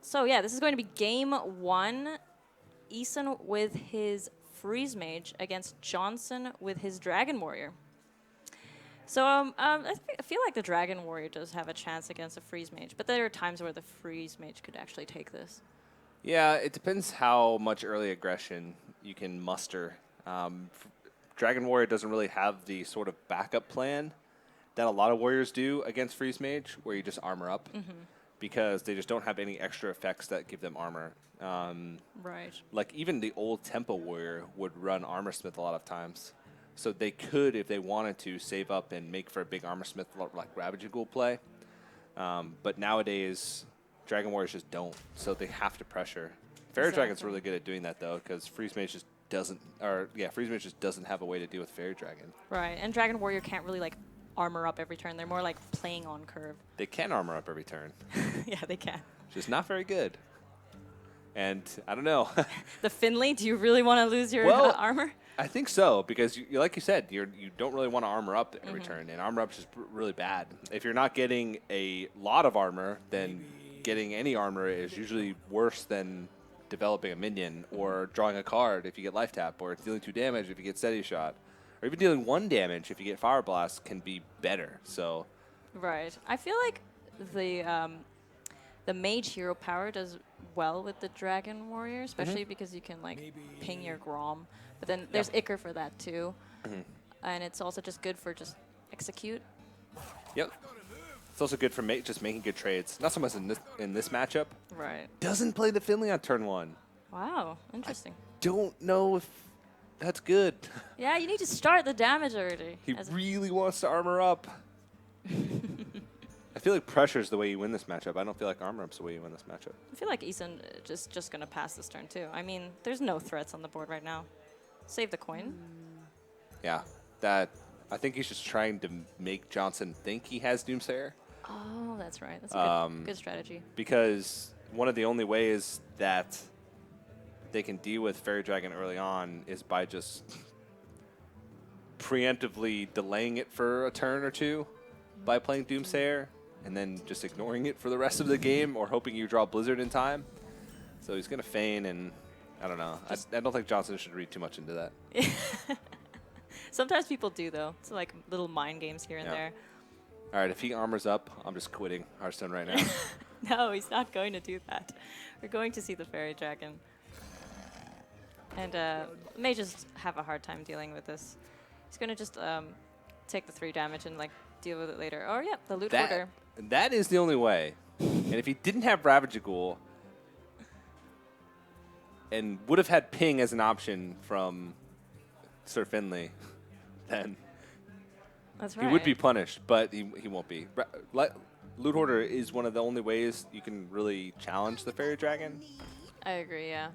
So yeah, this is going to be game 1. Eason with his Freeze Mage against Johnson with his Dragon Warrior. So I feel like the Dragon Warrior does have a chance against a Freeze Mage, but there are times where the Freeze Mage could actually take this. Yeah, it depends how much early aggression you can muster. Dragon Warrior doesn't really have the sort of backup plan that a lot of warriors do against Freeze Mage, where you just armor up, because they just don't have any extra effects that give them armor. Right. Like even the old Tempo Warrior would run Armor Smith a lot of times. So they could, if they wanted to, save up and make for a big Armor Smith like Ravaging Ghoul play. But nowadays, Dragon Warriors just don't. So they have to pressure. Fairy Dragon's really good at doing that though, because Freeze Mage just doesn't, Freeze Mage just doesn't have a way to deal with Fairy Dragon. Right, and Dragon Warrior can't really like armor up every turn. They're more like playing on curve. They can armor up every turn. Yeah, they can. Just not very good. And I don't know. The Finley, do you really want to lose your armor? I think so, because you, like you said, you don't really want to armor up every turn, and armor up is just really bad. If you're not getting a lot of armor, then getting any armor is usually worse than developing a minion or drawing a card if you get life tap, or dealing 2 damage if you get steady shot, or even dealing 1 damage if you get fire blast can be better. So, right. I feel like the Mage hero power does well with the Dragon Warrior, especially because you can like ping your Grom. But then there's Icar for that too. And it's also just good for just execute. Yep. It's also good for just making good trades. Not so much in this matchup. Right. Doesn't play the Finley on turn 1. Wow, interesting. Don't know if that's good. Yeah, you need to start the damage already. He really wants to armor up. I feel like pressure is the way you win this matchup. I don't feel like armor up's the way you win this matchup. I feel like Eason is just going to pass this turn too. I mean, there's no threats on the board right now. Save the coin. Yeah, I think he's just trying to make Johnson think he has Doomsayer. Oh, that's right. That's a good strategy. Because one of the only ways that they can deal with Fairy Dragon early on is by just preemptively delaying it for a turn or two by playing Doomsayer, and then just ignoring it for the rest of the game, or hoping you draw Blizzard in time. So he's going to feign, and I don't know. I don't think Johnson should read too much into that. Sometimes people do, though. It's like little mind games here and there. All right, if he armors up, I'm just quitting Hearthstone right now. No, he's not going to do that. We're going to see the Fairy Dragon. And may just have a hard time dealing with this. He's going to just take the 3 damage and like deal with it later. Oh, yeah, the loot order. That is the only way. And if he didn't have Ravaging Ghoul and would have had Ping as an option from Sir Finley, then that's right. he would be punished, but he won't be. Loot Hoarder is one of the only ways you can really challenge the Fairy Dragon. I agree, yeah.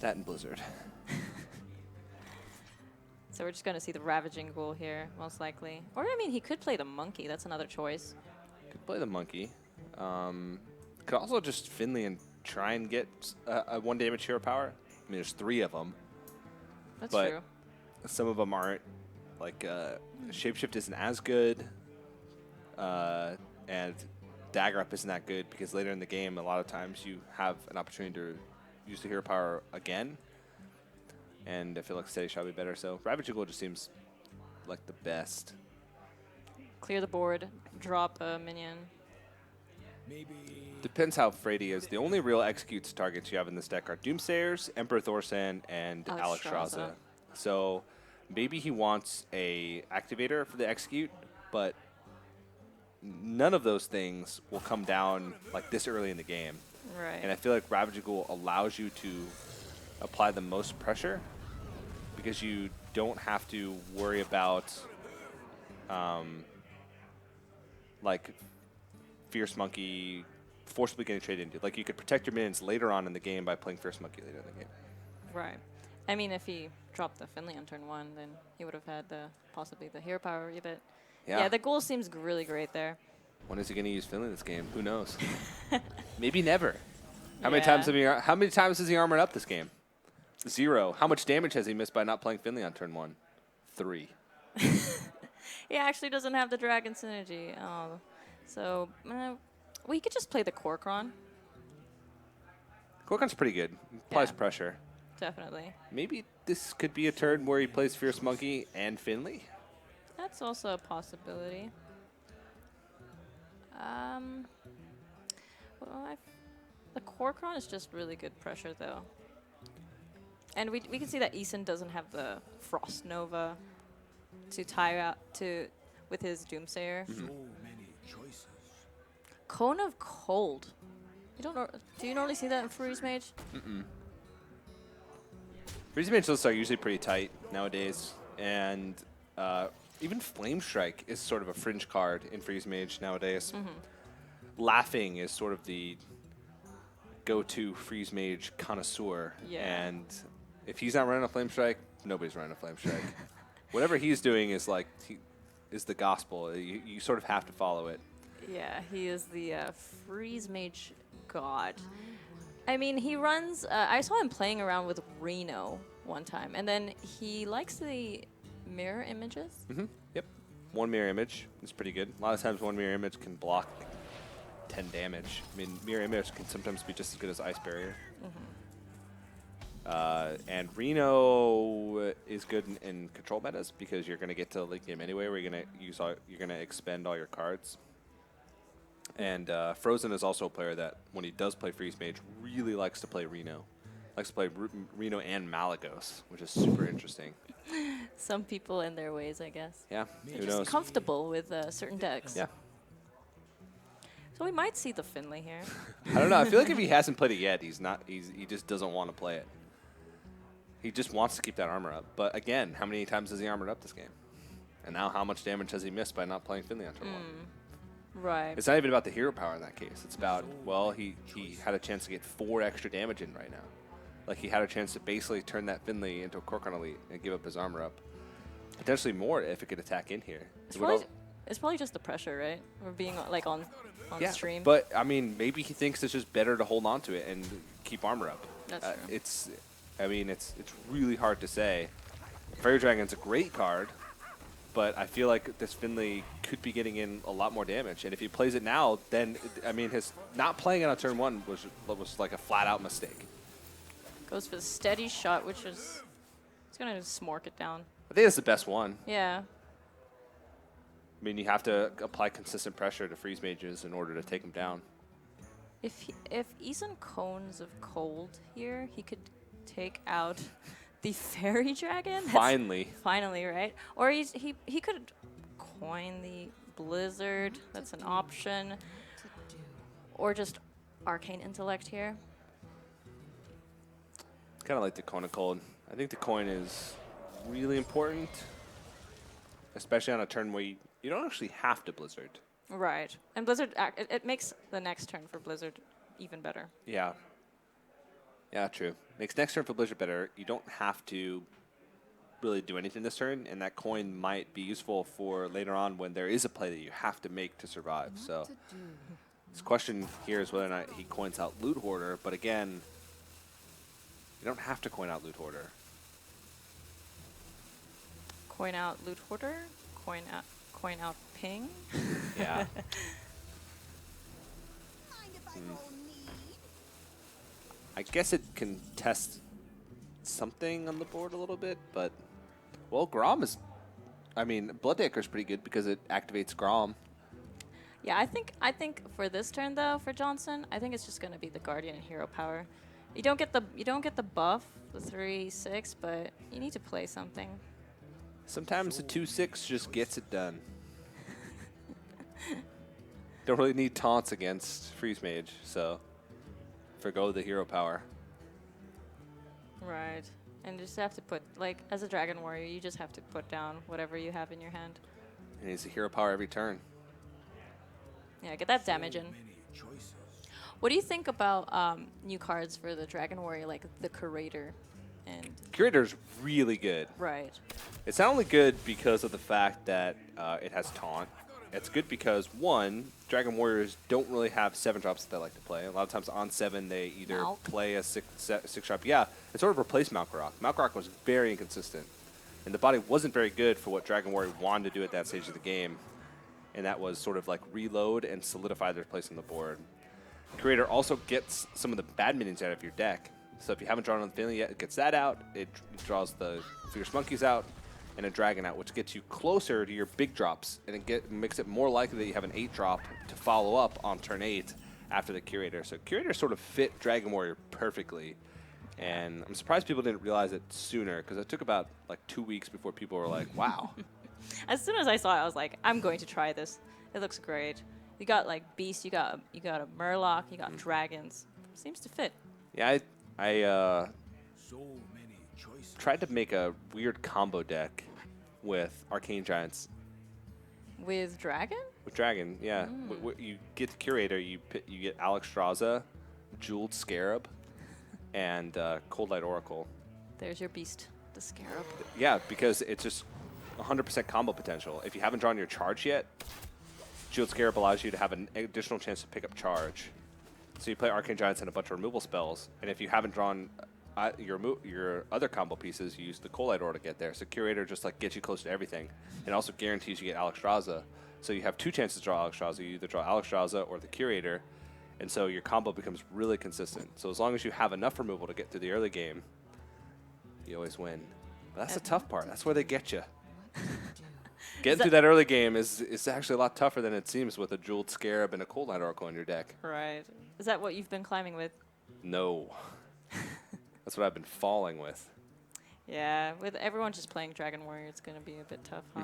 That and Blizzard. So we're just going to see the Ravaging Ghoul here, most likely. Or, I mean, he could play the Monkey. That's another choice. Could play the Monkey. Could also just Finley and try and get a 1 damage hero power. I mean, there's 3 of them. That's but true. Some of them aren't. Like, Shapeshift isn't as good. And Dagger Up isn't that good, because later in the game, a lot of times you have an opportunity to use the hero power again. And I feel like Steady Shot would be better. So Ravaging Ghoul just seems like the best. Clear the board, drop a minion. Depends how afraid he is. The only real executes targets you have in this deck are Doomsayers, Emperor Thorsan, and Alexstrasza. So maybe he wants a activator for the execute, but none of those things will come down like this early in the game. Right. And I feel like Ravaging Ghoul allows you to apply the most pressure, because you don't have to worry about like Fierce Monkey forcibly getting traded into. Like, you could protect your minions later on in the game by playing Fierce Monkey later in the game. Right. I mean, if he dropped the Finley on turn 1, then he would have had possibly the hero power. But yeah, the goal seems really great there. When is he going to use Finley this game? Who knows? Maybe never. How many times has he armored up this game? 0. How much damage has he missed by not playing Finley on turn 1? 3. He actually doesn't have the dragon synergy. Oh, so Well, he could just play the Corcoran. Korkon's pretty good. Applies Yeah. pressure. Definitely. Maybe this could be a turn where he plays Fierce Monkey and Finley. That's also a possibility. Well, the Corcoran is just really good pressure, though. And we can see that Eason doesn't have the Frost Nova to tie out with his Doomsayer. Mm-hmm. So many choices. Cone of Cold. Do you normally see that in Freeze Mage? Freeze Mage lists are usually pretty tight nowadays, and even Flame Strike is sort of a fringe card in Freeze Mage nowadays. Laughing is sort of the go-to Freeze Mage connoisseur, Yeah. and if he's not running a Flame Strike, nobody's running a Flame Strike. Whatever he's doing is is the gospel. You sort of have to follow it. Yeah, he is the Freeze Mage god. I mean, he runs. I saw him playing around with Reno one time, and then he likes the mirror images. Yep. One mirror image is pretty good. A lot of times one mirror image can block 10 damage. I mean, mirror image can sometimes be just as good as Ice Barrier. And Reno is good in control metas because you're going to get to the late game anyway, where you're going to expend all your cards. And Frozen is also a player that, when he does play Freeze Mage, really likes to play Reno. Likes to play Reno and Malagos, which is super interesting. Some people in their ways, I guess. Yeah, They're who just knows? comfortable with certain decks. Yeah. So we might see the Finley here. I don't know. I feel like if he hasn't played it yet, he just doesn't want to play it. He just wants to keep that armor up. But again, how many times has he armored up this game? And now how much damage has he missed by not playing Finley on turn 1? Right. It's not even about the hero power in that case. It's about, well, he had a chance to get 4 extra damage in right now. Like, he had a chance to basically turn that Finley into a Corcoran Elite and give up his armor up. Potentially more if it could attack in here. It's probably just the pressure, right? We're being like on Yeah, stream. but I mean, maybe he thinks it's just better to hold on to it and keep armor up. That's true. It's really hard to say. Fairy Dragon's a great card, but I feel like this Finley could be getting in a lot more damage. And if he plays it now, then I mean, his not playing it on turn 1 was like a flat out mistake. Goes for the steady shot, which is it's gonna just smork it down. I think that's the best one. Yeah. I mean, you have to apply consistent pressure to Freeze Mages in order to take them down. If Eason Cones of Cold here, he could take out the Fairy Dragon. That's Finally. finally, right? Or he could coin the Blizzard. That's an option. Or just Arcane Intellect here. Kind of like the Coin of Cold. I think the coin is really important, especially on a turn where you don't actually have to Blizzard. Right. And Blizzard, it makes the next turn for Blizzard even better. Yeah. Yeah, true. Makes next turn for Blizzard better. You don't have to really do anything this turn, and that coin might be useful for later on when there is a play that you have to make to survive. So this question here is whether or not he coins out Loot Hoarder, but again, you don't have to coin out Loot Hoarder. Coin out Loot Hoarder. Coin out Ping. Yeah. I guess it can test something on the board a little bit, but, well, Grom is, I mean, Bloodacre is pretty good because it activates Grom. Yeah, I think for this turn though, for Johnson, I think it's just gonna be the Guardian and Hero Power. You don't get the buff, the 3/6, but you need to play something. Sometimes the 2/6 just gets it done. Don't really need taunts against Freeze Mage, so forgo the hero power. Right. And just have to put, like, as a Dragon Warrior, you just have to put down whatever you have in your hand. And he's a hero power every turn. Yeah, get that damage in. Many choices. What do you think about new cards for the Dragon Warrior, like the Curator? And Curator's really good. right. It's not only good because of the fact that it has taunt. It's good because, one, Dragon Warriors don't really have 7-drops that they like to play. A lot of times on 7, they either Malk. play a 6-drop. Yeah, it sort of replaced Malkorok. Malkorok was very inconsistent. And the body wasn't very good for what Dragon Warrior wanted to do at that stage of the game. and that was sort of like reload and solidify their place on the board. Curator also gets some of the bad minions out of your deck. So if you haven't drawn on the family yet, it gets that out. It draws the Fierce Monkeys out and a Dragon out, which gets you closer to your big drops, and it makes it more likely that you have an 8-drop to follow up on turn 8 after the Curator. So Curator sort of fit Dragon Warrior perfectly, and I'm surprised people didn't realize it sooner, because it took about like 2 weeks before people were like, wow. As soon as I saw it, I was like, I'm going to try this. It looks great. You got like beasts, you got a Murloc, you got dragons. Seems to fit. Yeah, I So many choices. tried to make a weird combo deck with Arcane Giants. With dragon? With Dragon, yeah. You get the Curator, you get Alexstrasza, Jeweled Scarab, and Cold Light Oracle. There's your beast, the scarab. Yeah, because it's just 100% combo potential. If you haven't drawn your charge yet, Jeweled Scarab allows you to have an additional chance to pick up charge. So you play Arcane Giants and a bunch of removal spells, and if you haven't drawn your other combo pieces, you use the Cold Light Aura to get there. So Curator just like gets you close to everything, and also guarantees you get Alexstrasza. So you have 2 chances to draw Alexstrasza. You either draw Alexstrasza or the Curator, and so your combo becomes really consistent. So as long as you have enough removal to get through the early game, you always win. But that's the tough part. That's where they get you. Getting through that early game is actually a lot tougher than it seems with a Jeweled Scarab and a Cold Light Oracle in your deck. Right. Is that what you've been climbing with? No. That's what I've been falling with. Yeah, with everyone just playing Dragon Warrior, it's going to be a bit tough, huh?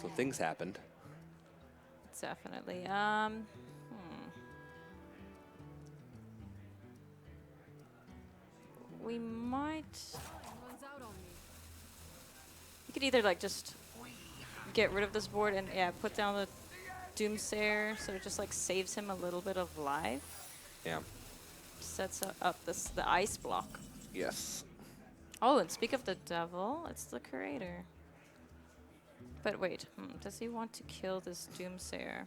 So things happened. Definitely. We might... You could either like just get rid of this board and put down the Doomsayer, so it just like saves him a little bit of life. Yeah. Sets up the ice block. Yes. Oh, and speak of the devil, it's the Curator. But wait, does he want to kill this Doomsayer?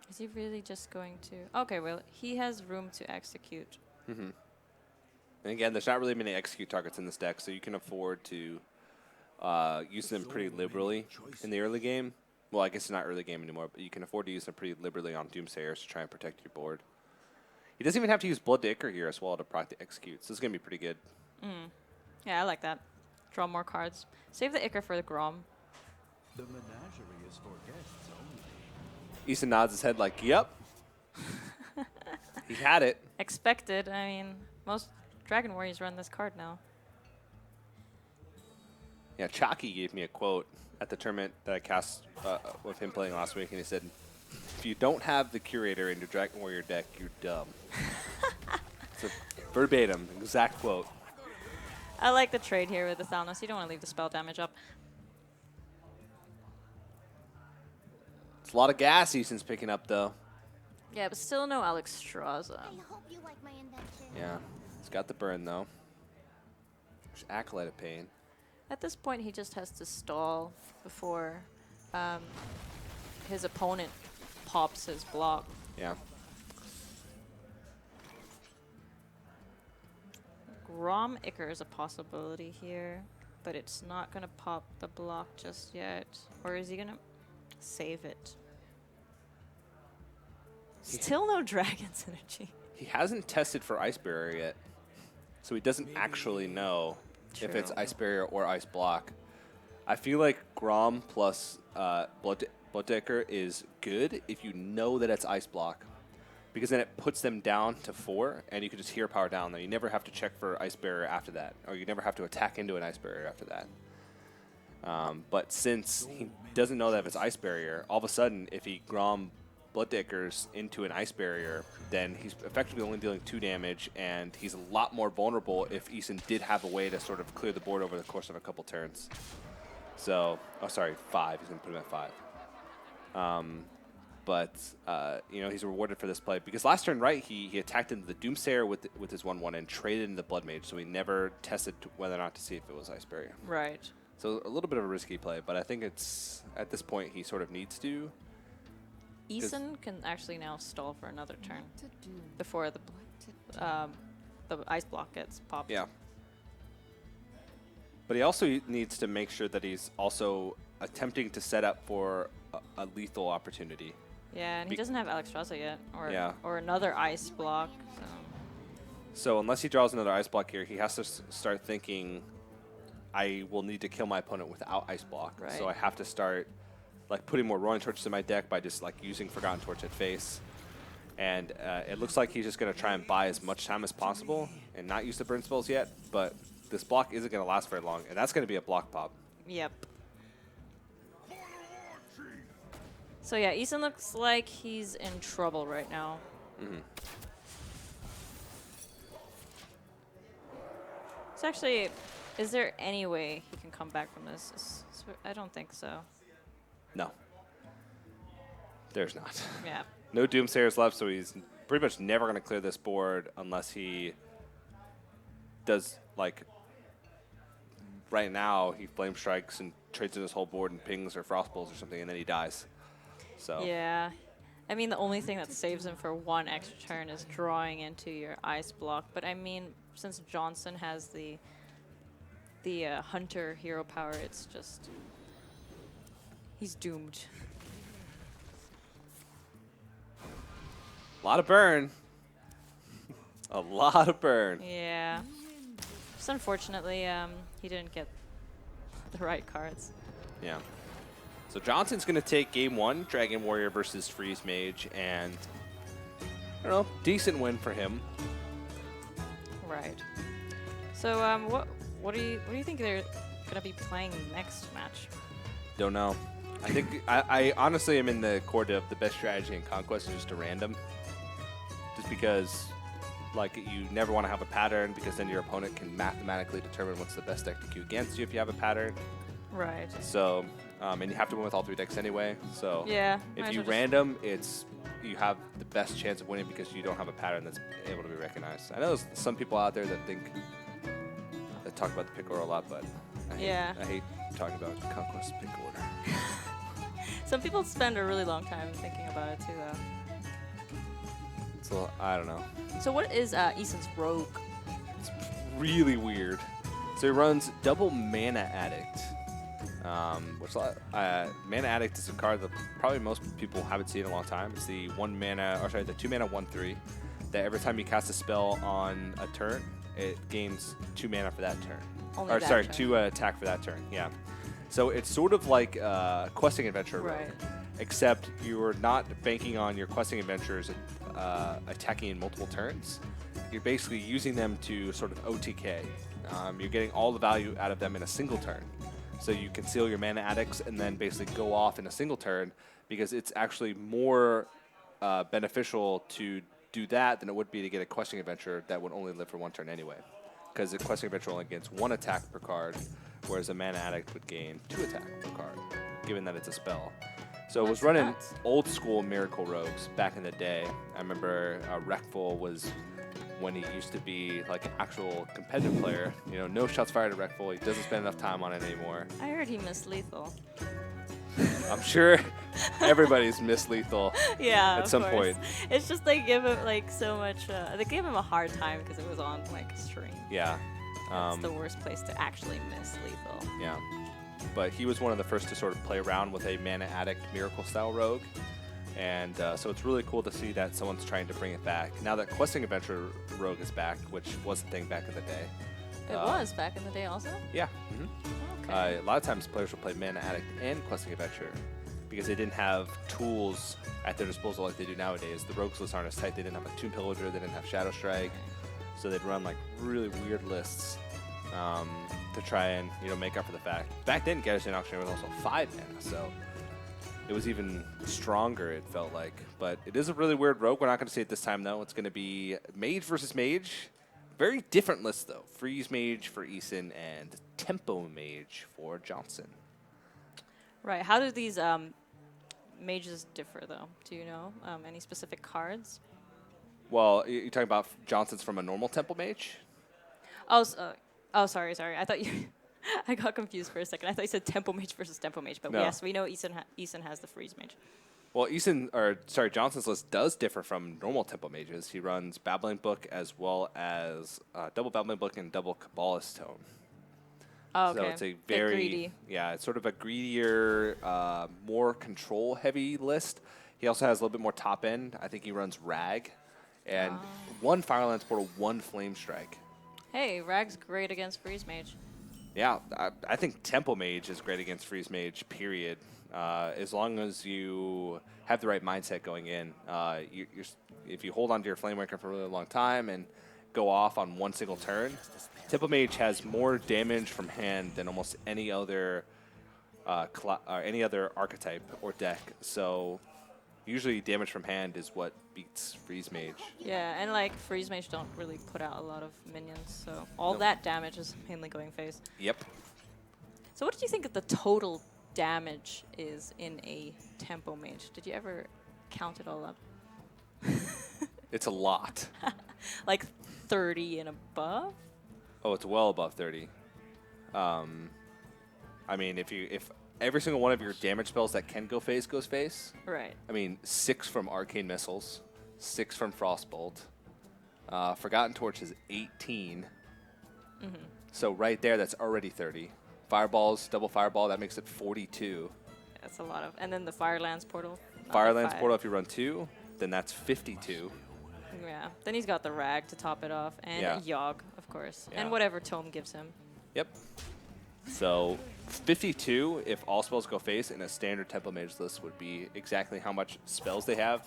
Is he really just going to... Okay, well, he has room to execute. And again, there's not really many execute targets in this deck, so you can afford to use them pretty liberally in the early game. Well, I guess it's not early game anymore, but you can afford to use them pretty liberally on Doomsayers to try and protect your board. He doesn't even have to use Blood to Ichor here as well to proc the execute, so this is going to be pretty good. Yeah, I like that. Draw more cards. Save the Ichor for the Grom. The menagerie is for guests only. Eason nods his head like, yep. He had it. Expected. I mean, most Dragon Warriors run this card now. Yeah, Chalky gave me a quote at the tournament that I cast with him playing last week, and he said, if you don't have the Curator in your Dragon Warrior deck, you're dumb. It's a verbatim, exact quote. I like the trade here with the Thalnos. You don't want to leave the spell damage up. It's a lot of gas Eason's picking up, though. Yeah, but still no Alexstrasza. I hope you like my invention. Yeah, he's got the burn, though. There's Acolyte of Pain. At this point, he just has to stall before his opponent pops his block. Yeah. Grom Ichor is a possibility here, but it's not going to pop the block just yet. Or is he going to save it? Still no Dragon's Energy. He hasn't tested for Ice Barrier yet, so he doesn't actually know if it's True. Ice Barrier or Ice Block. I feel like Grom plus Blood Decker is good if you know that it's Ice Block, because then it puts them down to 4, and you can just hero power down there. You never have to check for Ice Barrier after that, or you never have to attack into an Ice Barrier after that. But since he doesn't know that if it's Ice Barrier, all of a sudden, if he Grom Blood Deckers into an Ice Barrier, then he's effectively only dealing 2 damage, and he's a lot more vulnerable if Eason did have a way to sort of clear the board over the course of a couple turns. So, oh, sorry, 5. He's going to put him at 5. You know, he's rewarded for this play because last turn, right, he attacked into the Doomsayer with his 1/1 and traded into the Blood Mage, so he never tested whether or not to see if it was Ice Barrier. Right. So a little bit of a risky play, but I think it's at this point he sort of needs to. Eason can actually now stall for another turn before the ice block gets popped. Yeah. But he also needs to make sure that he's also attempting to set up for a lethal opportunity. Yeah, and he doesn't have Alex Strasza yet, Yeah. or another ice block. So unless he draws another ice block here, he has to start thinking, I will need to kill my opponent without ice block. Right. So I have to start like putting more Roaring Torches in my deck by just like using Forgotten Torch at face. And it looks like he's just going to try and buy as much time as possible and not use the burn spells yet. But this block isn't going to last very long, and that's going to be a block pop. Yep. So yeah, Eason looks like he's in trouble right now. So actually, is there any way he can come back from this? I don't think so. No. There's not. Yeah. No Doomsayers left, so he's pretty much never going to clear this board unless he does, like, right now, he Flame Strikes and trades in his whole board and pings or Frostbolts or something, and then he dies. So Yeah. I mean, the only thing that saves him for one extra turn is drawing into your ice block. But I mean, since Johnson has the Hunter hero power, it's just... he's doomed. a lot of burn. A lot of burn. Yeah. Just unfortunately, he didn't get the right cards. Yeah. So Johnson's going to take game one, Dragon Warrior versus Freeze Mage, and I don't know, decent win for him. Right. So, what do you think they're gonna be playing next match? Don't know. I think I honestly am in the court of the best strategy in Conquest is just a random. Just because, like, you never want to have a pattern because then your opponent can mathematically determine what's the best deck to queue against you if you have a pattern. Right. So, and you have to win with all three decks anyway. So, Yeah. if you random, you have the best chance of winning because you don't have a pattern that's able to be recognized. I know there's some people out there that talk about the pick order a lot, but I hate talking about Conquest pick order. Some people spend a really long time thinking about it too, though. So I don't know. So what is Eason's rogue? It's really weird. So he runs double Mana Addict. Which Mana Addict is a card that probably most people haven't seen in a long time. It's the 2 mana 1/3 that every time you cast a spell on a turn, it gains 2 mana for that turn. Only that turn. 2 attack for that turn. Yeah. So it's sort of like questing adventure, Right. Except you're not banking on your questing adventures attacking in multiple turns. You're basically using them to sort of OTK. You're getting all the value out of them in a single turn. So you conceal your Mana Addicts and then basically go off in a single turn because it's actually more beneficial to do that than it would be to get a questing adventure that would only live for 1 turn anyway. Because the questing adventure only gains 1 attack per card, whereas a Mana Addict would gain 2 attack per card, given that it's a spell. So it was running old school Miracle Rogues back in the day. I remember Wreckful was when he used to be like an actual competitive player. You know, no shots fired at Wreckful. He doesn't spend enough time on it anymore. I heard he missed lethal. I'm sure everybody's missed lethal Yeah, at some point. It's just they give him like so much. They gave him a hard time because it was on like stream. Yeah. It's the worst place to actually miss lethal. Yeah. But he was one of the first to sort of play around with a Mana Addict Miracle style rogue. And so it's really cool to see that someone's trying to bring it back. Now that Questing Adventure Rogue is back, which was a thing back in the day. It was back in the day also? Yeah. Okay. A lot of times players will play Mana Addict and Questing Adventure because they didn't have tools at their disposal like they do nowadays. The Rogues lists aren't as tight. They didn't have a Tomb Pillager. They didn't have Shadow Strike. So they'd run like really weird lists to try and make up for the fact. Back then, Garrison Auctioneer was also 5 mana, so it was even stronger, it felt like. But it is a really weird rogue. We're not going to see it this time, though. It's going to be Mage versus Mage. Very different list, though. Freeze Mage for Eason and Tempo Mage for Johnson. Right. How do these mages differ, though? Do you know any specific cards? Well, you're talking about Johnson's from a normal Tempo Mage? Oh, sorry. I thought you... I got confused for a second. I thought you said Tempo Mage versus Tempo Mage, but No. yes, we know Eason has the Freeze Mage. Well, Johnson's list does differ from normal Tempo Mages. He runs Babbling Book as well as double Babbling Book and double Kabbalist Tome. Oh, So okay. it's a Bit very greedy. yeah, it's sort of a greedier, more control heavy list. He also has a little bit more top end. I think he runs Rag, and one Fire Lance Portal, one Flame Strike. Hey, Rag's great against Freeze Mage. Yeah, I think Tempo Mage is great against Freeze Mage. Period. As long as you have the right mindset going in, if you hold on to your Flame Waker for a really long time and go off on one single turn, Tempo Mage has more damage from hand than almost any other archetype or deck. So usually damage from hand is what beats Freeze Mage. Yeah, and like Freeze Mage don't really put out a lot of minions, so all Nope. that damage is mainly going face. Yep. So what do you think that the total damage is in a Tempo Mage? Did you ever count it all up? It's a lot. Like 30 and above? Oh, it's well above 30. I mean, if every single one of your damage spells that can go face goes face, Right. I mean, 6 from Arcane Missiles, 6 from Frostbolt. Forgotten Torch is 18. So right there, that's already 30. Fireballs, double Fireball, that makes it 42. That's a lot of. And then the Fire Lance Portal. not Fire the Lance five. Portal, if you run 2, then that's 52. Yeah. Then he's got the Rag to top it off, and Yeah. Yogg, of course, Yeah. and whatever Tome gives him. Yep. So 52, if all spells go face in a standard Tempo Mage list, would be exactly how much spells they have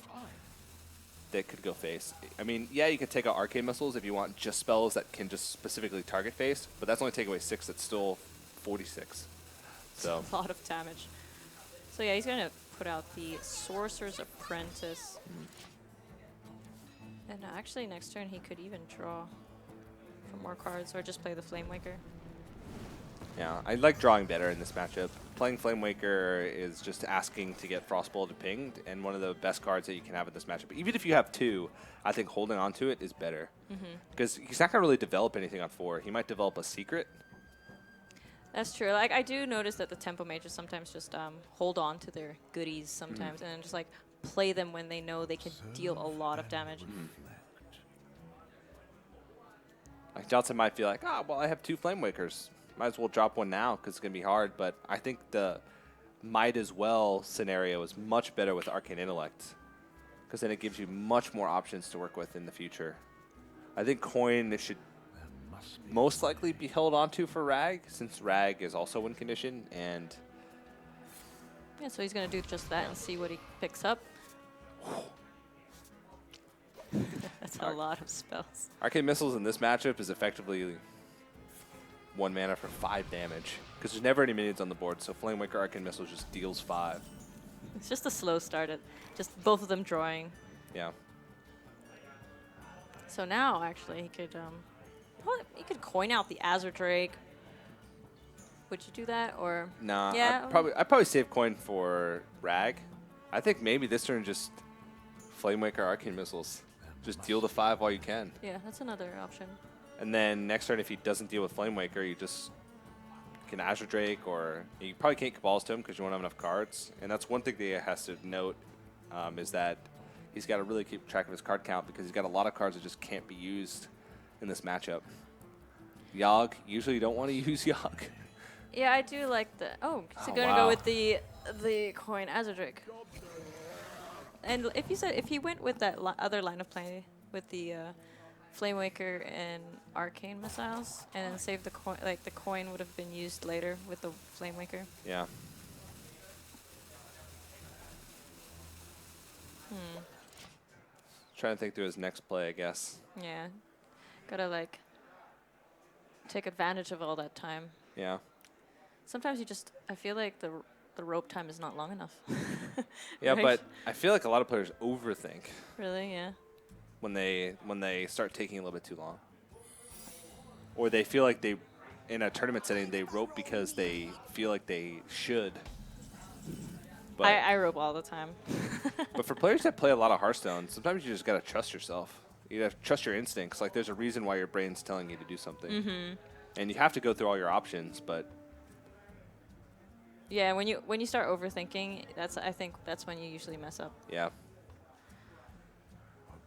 that could go face. I mean, yeah, you could take out Arcane Missiles if you want just spells that can just specifically target face, but that's only take away 6. That's still 46. So A lot of damage. So yeah, he's gonna put out the Sorcerer's Apprentice. And actually, next turn he could even draw for more cards, or just play the Flame Waker. yeah, I like drawing better in this matchup. Playing Flame Waker is just asking to get Frostbolt pinged, and one of the best cards that you can have in this matchup. Even if you have 2, I think holding on to it is better. Because he's not going to really develop anything on 4. He might develop a secret. That's true. Like, I do notice that the Tempo Mages sometimes just hold on to their goodies sometimes, and just like play them when they know they can deal a lot of damage. Like Johnson might feel like, well, I have 2 Flame Wakers. Might as well drop one now because it's going to be hard. But I think the might as well scenario is much better with Arcane Intellect because then it gives you much more options to work with in the future. I think Coin should most likely be held onto for Rag since Rag is also win condition. And Yeah, so he's gonna do just that and see what he picks up. That's a lot of spells. Arcane Missiles in this matchup is effectively 1 mana for 5 damage because there's never any minions on the board. So Flame Waker Arcane Missiles just deals 5. It's just a slow start at just both of them drawing. Yeah. So now actually he could coin out the Azure Drake. Would you do that or Nah, Yeah. I'd probably save Coin for Rag. I think maybe this turn just Flame Waker Arcane Missiles. Just deal the 5 while you can. Yeah, that's another option. And then next turn, if he doesn't deal with Flame Waker, you just can Azure Drake, or you probably can't Cabals to him because you won't have enough cards. And that's one thing that he has to note is that he's got to really keep track of his card count because he's got a lot of cards that just can't be used in this matchup. Yogg, usually you don't want to use Yogg. Yeah, I do like the. Oh, he's Oh, gonna wow. go with the coin Azure Drake. And if he went with that other line of play with the Flame Waker and Arcane Missiles, and then save the coin, like the coin would have been used later with the Flame Waker. Yeah. Trying to think through his next play, I guess. Yeah, gotta like take advantage of all that time. Yeah. Sometimes I feel like the rope time is not long enough. Yeah, Right? but I feel like a lot of players overthink Really, yeah. when they start taking a little bit too long. Or they feel like in a tournament setting, they rope because they feel like they should. But, I rope all the time. but for players that play a lot of Hearthstone, sometimes you just got to trust yourself. You have to trust your instincts. Like, there's a reason why your brain's telling you to do something. Mm-hmm. And you have to go through all your options, but Yeah, when you start overthinking, I think that's when you usually mess up. yeah.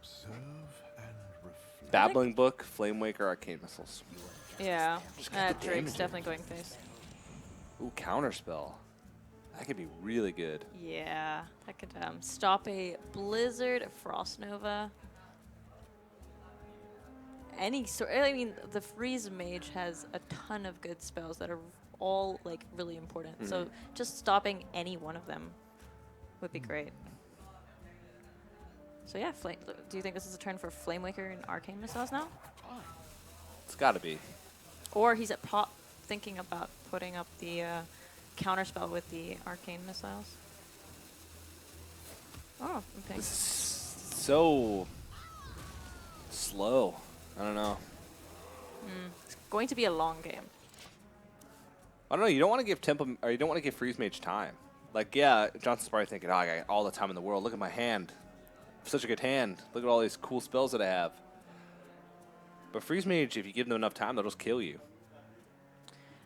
Observe and reflect. Babbling Book, Flame Waker, Arcane Missiles. Yeah. Just get the Drake's damage in. definitely going face. Ooh, counterspell. That could be really good. Yeah. That could stop a Blizzard, Frost Nova. Any sort. I mean, the Freeze Mage has a ton of good spells that are all like really important. So just stopping any one of them would be great. So yeah, do you think this is a turn for Flamewaker and Arcane Missiles now? It's got to be. Or he's thinking about putting up the counterspell with the Arcane Missiles? Oh, okay. This is so slow. I don't know. It's going to be a long game. I don't know. You don't want to give Temple, or you don't want to give Freeze Mage time. Like, yeah, Johnson's probably thinking, oh, I got all the time in the world. Look at my hand. Such a good hand. Look at all these cool spells that I have. But Freeze Mage, if you give them enough time, they'll just kill you.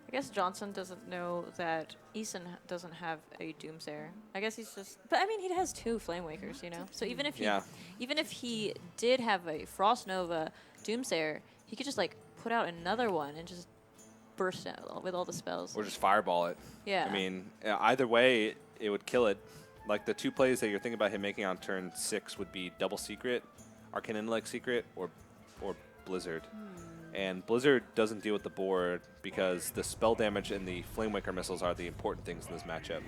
I guess Johnson doesn't know that Eason doesn't have a Doomsayer. I guess he's just. But I mean, he has 2 Flamewakers, you know. So even if he did have a Frost Nova Doomsayer, he could just like put out another one and just burst out with all the spells. Or just fireball it. Yeah. I mean, either way, it would kill it. Like the 2 plays that you're thinking about him making on turn 6 would be Double Secret, Arcane Intellect Secret, or Blizzard. And Blizzard doesn't deal with the board because the spell damage and the Flamewaker missiles are the important things in this matchup.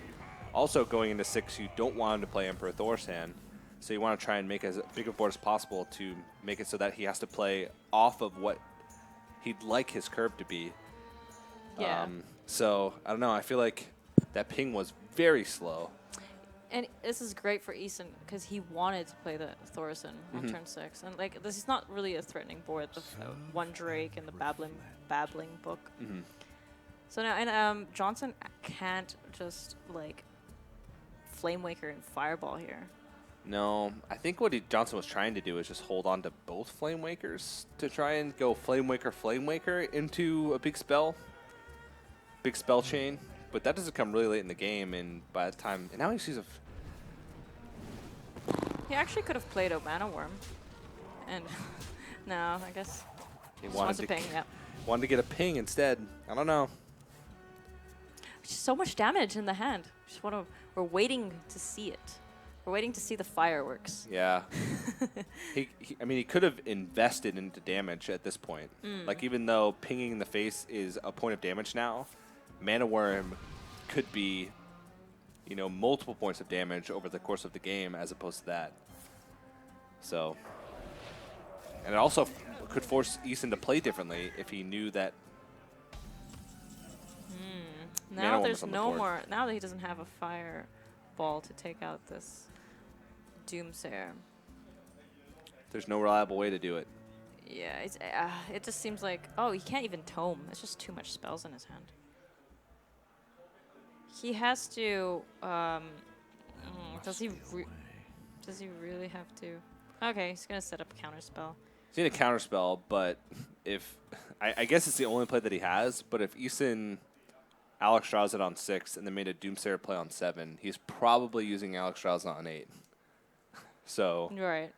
Also, going into 6, you don't want him to play Emperor Thor's hand, so you want to try and make as big a board as possible to make it so that he has to play off of what he'd like his curve to be. Yeah. So, I don't know. I feel like that ping was very slow. And this is great for Eason because he wanted to play the Thorson on turn 6, and like this is not really a threatening board. The one Drake and the babbling book. So now, and Johnson can't just like Flamewaker and Fireball here. No, I think what Johnson was trying to do is just hold on to both Flamewakers to try and go Flamewaker into a big spell chain. But that doesn't come really late in the game, and by the time... And now he sees a... He actually could have played a Mana Worm. And no, I guess He just wants a ping, yeah. wanted to get a ping instead. I don't know. Just so much damage in the hand. We're waiting to see it. We're waiting to see the fireworks. Yeah. I mean, he could have invested into damage at this point. Like, even though pinging in the face is a point of damage now, Mana Worm could be, you know, multiple points of damage over the course of the game as opposed to that. So, and it also could force Eason to play differently if he knew that. Now there's no more. Now that he doesn't have a fireball to take out this Doomsayer. There's no reliable way to do it. Yeah, it just seems like, he can't even tome. It's just too much spells in his hand. He has to. Does he really have to? Okay, he's gonna set up a counterspell. He's in a counterspell, but if I guess it's the only play that he has. But if Eason Alex draws it on 6 and then made a Doomsayer play on 7, he's probably using Alex draws on 8. So Right.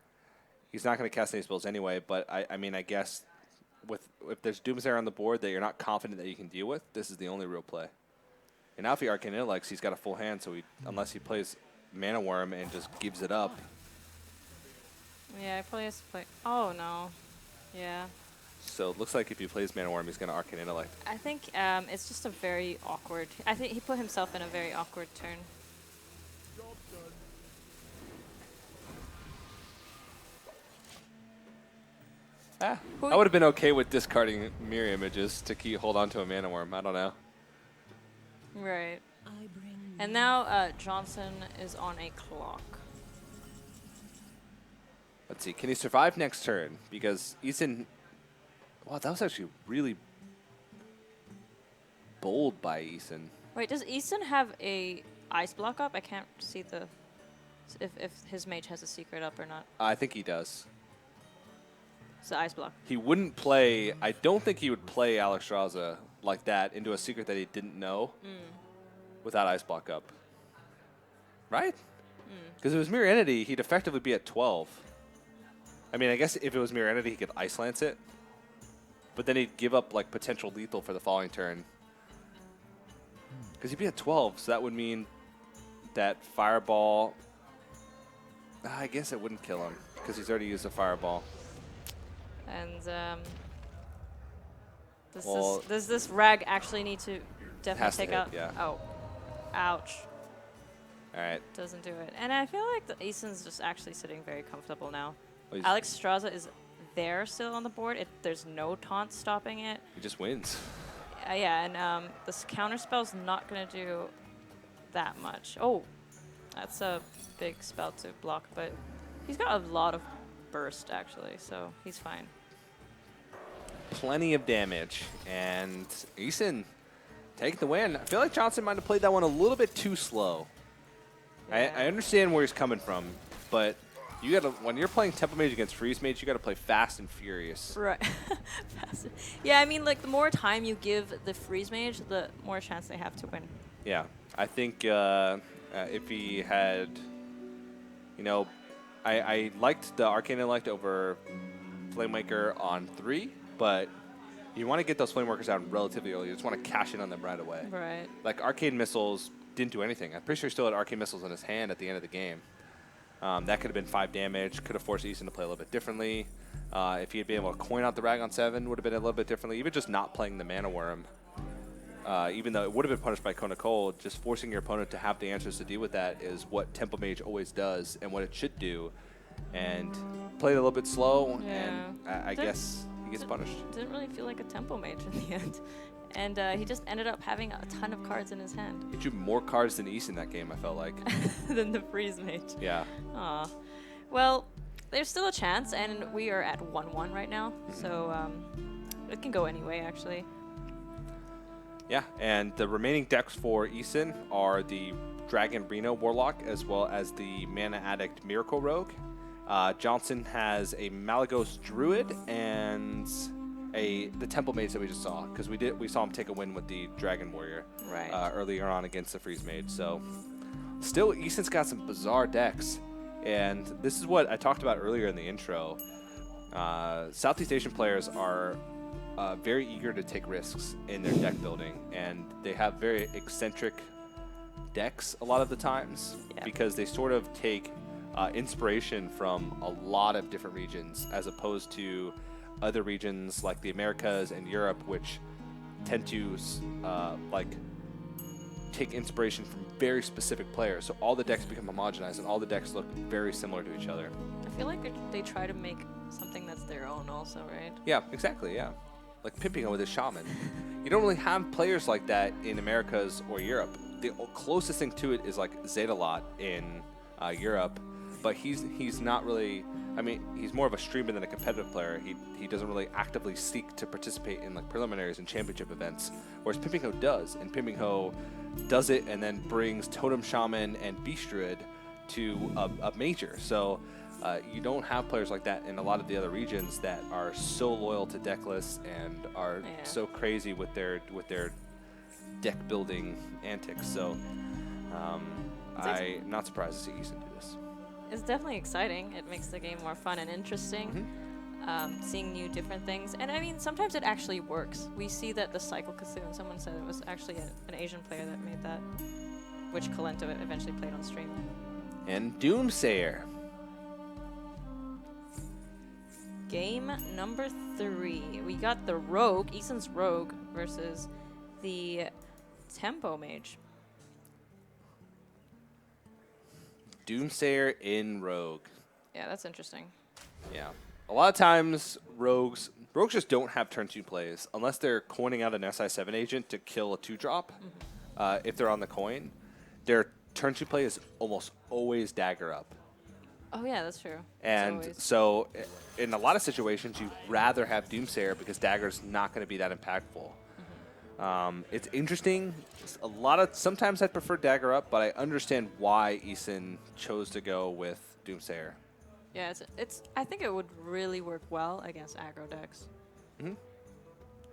he's not going to cast any spells anyway. But I mean, I guess if there's Doomsayer on the board that you're not confident that you can deal with, this is the only real play. And now if he Arcane Intellects, he's got a full hand, so unless he plays Mana Worm and just gives it up. Yeah, he probably has to play. Oh no. Yeah. So it looks like if he plays Mana Worm, he's going to Arcane Intellect. I think it's just a very awkward. I think he put himself in a very awkward turn. I would have been okay with discarding mirror images to hold on to a Mana Worm. I don't know. Right. And now Johnson is on a clock. Let's see. Can he survive next turn? Because Eason... Wow, that was actually really bold by Eason. Wait, does Eason have a ice block up? I can't see if his mage has a secret up or not. I think he does. It's the ice block. He wouldn't play... I don't think he would play Alexstrasza like that into a secret that he didn't know without ice block up. Right? Because if it was Mirror Entity, he'd effectively be at 12. I mean, I guess if it was Mirror Entity, he could Ice Lance it. but then he'd give up like potential lethal for the following turn. Because he'd be at 12, so that would mean that Fireball. I guess it wouldn't kill him because he's already used a Fireball. And Well, does this rag actually need to Has definitely to take hit, out? yeah. Oh, ouch. All right. Doesn't do it. And I feel like the Eason's just actually sitting very comfortable now. Well, Alex Straza is there still on the board. There's no taunt stopping it. he just wins. Yeah, and this counter spell's not going to do that much. Oh, that's a big spell to block, but he's got a lot of burst, actually, so he's fine. Plenty of damage, and Eason taking the win. I feel like Johnson might have played that one a little bit too slow. Yeah. I understand where he's coming from, but you gotta when you're playing Temple Mage against Freeze Mage, you gotta play fast and furious. Right. Yeah, I mean, like, the more time you give the Freeze Mage, the more chance they have to win. Yeah, I think if he had, you know, I liked the Arcane Elect over Flamemaker on 3, but you want to get those Flameworkers out relatively early. You just want to cash in on them right away. Right. Like, Arcane Missiles didn't do anything. I'm pretty sure he still had Arcane Missiles in his hand at the end of the game. That could have been 5 damage, could have forced Eason to play a little bit differently. If he had been able to coin out the Rag on 7, would have been a little bit differently. Even just not playing the Mana Worm, even though it would have been punished by Kona Cold, just forcing your opponent to have the answers to deal with that is what Temple Mage always does and what it should do. And played a little bit slow, and I guess he gets punished. Didn't really feel like a Temple Mage in the end. And he just ended up having a ton of cards in his hand. He drew more cards than Eason that game, I felt like. Than the Freeze Mage. Yeah. Aw. Well, there's still a chance, and we are at 1-1 right now. So it can go anyway, actually. Yeah, and the remaining decks for Eason are the Dragon Reno Warlock as well as the Mana Addict Miracle Rogue. Johnson has a Malagos Druid and the Temple Mage that we just saw, because we saw him take a win with the Dragon Warrior earlier on against the Freeze Mage. So still, Eason's got some bizarre decks, and this is what I talked about earlier in the intro. Southeast Asian players are very eager to take risks in their deck building, and they have very eccentric decks a lot of the times because they sort of take inspiration from a lot of different regions as opposed to other regions like the Americas and Europe, which tend to take inspiration from very specific players. So all the decks become homogenized and all the decks look very similar to each other. I feel like they try to make something that's their own also, right? Yeah, exactly, yeah. Like Pimping with his Shaman. You don't really have players like that in Americas or Europe. The closest thing to it is like Zetalot in Europe, but he's not really, I mean, he's more of a streamer than a competitive player. He doesn't really actively seek to participate in like preliminaries and championship events, whereas Pimping does, and Pimping does it and then brings Totem Shaman and Beast Druid to a major. So you don't have players like that in a lot of the other regions that are so loyal to deck lists and are so crazy with their deck building antics. So I'm not surprised to see Eason do this. It's definitely exciting. It makes the game more fun and interesting. Seeing new different things. And I mean, sometimes it actually works. We see that the Cycle Cthulhu, someone said it was actually an Asian player that made that, which Kalento eventually played on stream. And Doomsayer. Game number 3. We got the Rogue, Eason's Rogue, versus the Tempo Mage. Doomsayer in Rogue. Yeah, that's interesting. Yeah. A lot of times, rogues just don't have turn 2 plays unless they're coining out an SI7 agent to kill a 2-drop. If they're on the coin, their turn 2 play is almost always dagger up. Oh yeah, that's true. And so in a lot of situations, you'd rather have Doomsayer because dagger's not going to be that impactful. It's interesting. Sometimes I'd prefer dagger up, but I understand why Eason chose to go with Doomsayer. Yeah, I think it would really work well against aggro decks.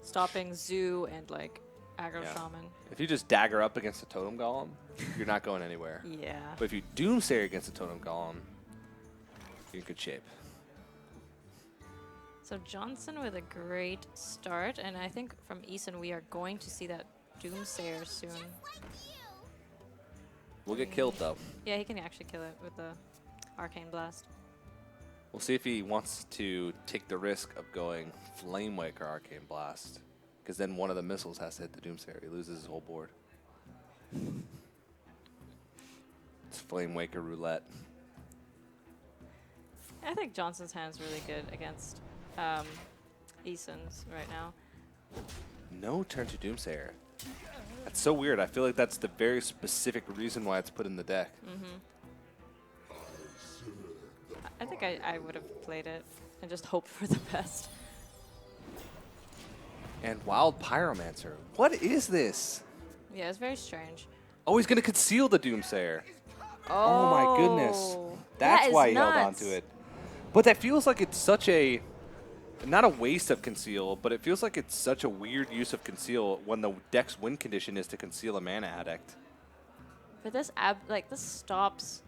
Stopping Zoo and like aggro Shaman. If you just dagger up against a Totem Golem, you're not going anywhere. Yeah. But if you Doomsayer against a Totem Golem, you're in good shape. So Johnson with a great start, and I think from Eason we are going to see that Doomsayer soon. We'll get killed, though. Yeah, he can actually kill it with the Arcane Blast. We'll see if he wants to take the risk of going Flame Wake or Arcane Blast. Because then one of the missiles has to hit the Doomsayer. He loses his whole board. It's Flame Waker roulette. I think Johnson's hand's really good against Eason's right now. No turn to Doomsayer. That's so weird. I feel like that's the very specific reason why it's put in the deck. I think I would have played it and just hoped for the best. And Wild Pyromancer. What is this? Yeah, it's very strange. Oh, he's going to conceal the Doomsayer. Oh my goodness. That That's is why he held on nuts. to it. But that feels like it's such a, not a waste of conceal, but it feels like it's such a weird use of conceal when the deck's win condition is to conceal a mana addict. But this this stops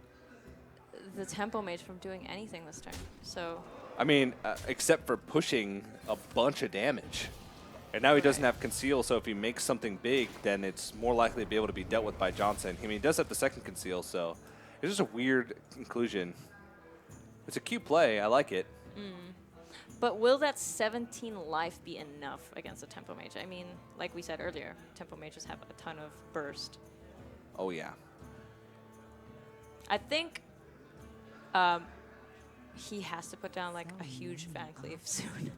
the Tempo Mage from doing anything this turn. So I mean, except for pushing a bunch of damage. And now he doesn't have conceal, so if he makes something big, then it's more likely to be able to be dealt with by Johnson. I mean, he does have the second conceal, so it's just a weird conclusion. It's a cute play. I like it. but will that 17 life be enough against a Tempo Mage? I mean, like we said earlier, Tempo Mages have a ton of burst. Oh, yeah. I think he has to put down like a huge Van Cleave soon.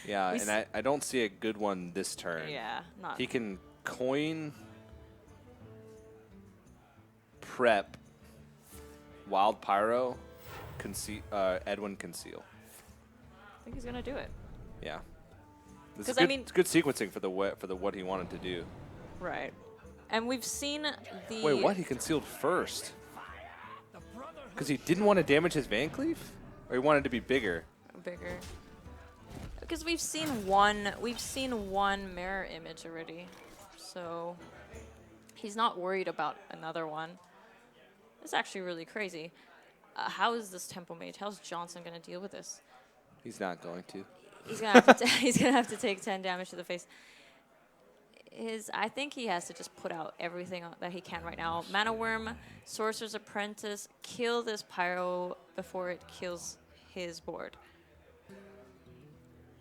Yeah, We and I don't see a good one this turn. Yeah, not. He can coin, prep, Wild Pyro, Edwin Conceal. I think he's gonna do it. Yeah. This 'Cause is I good, mean- it's good sequencing for the what he wanted to do. Right. And we've seen the. Wait, what? He concealed first? Because he didn't want to damage his Van Cleave? Or he wanted to be bigger? Bigger. Because we've seen one mirror image already, so he's not worried about another one. It's actually really crazy. How is this Tempo Mage? How's Johnson gonna deal with this? He's not going to. He's gonna have to. He's gonna have to take 10 damage to the face. I think he has to just put out everything that he can right now. Mana Worm, Sorcerer's Apprentice, kill this Pyro before it kills his board.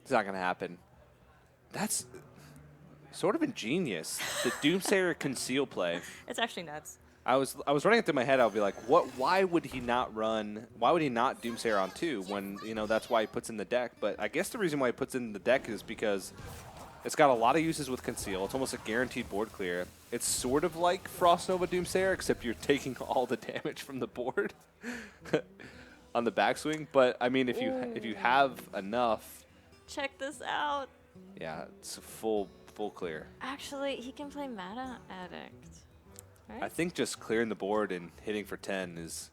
It's not going to happen. That's sort of ingenious. The Doomsayer conceal play. It's actually nuts. I was running it through my head. I'll be like, why would he not run? Why would he not Doomsayer on 2 when, that's why he puts in the deck? But I guess the reason why he puts in the deck is because it's got a lot of uses with conceal. It's almost a guaranteed board clear. It's sort of like Frost Nova Doomsayer, except you're taking all the damage from the board on the backswing. But I mean, if you have enough. Check this out. Yeah, it's a full clear. Actually, he can play Mana Addict. Right? I think just clearing the board and hitting for 10 is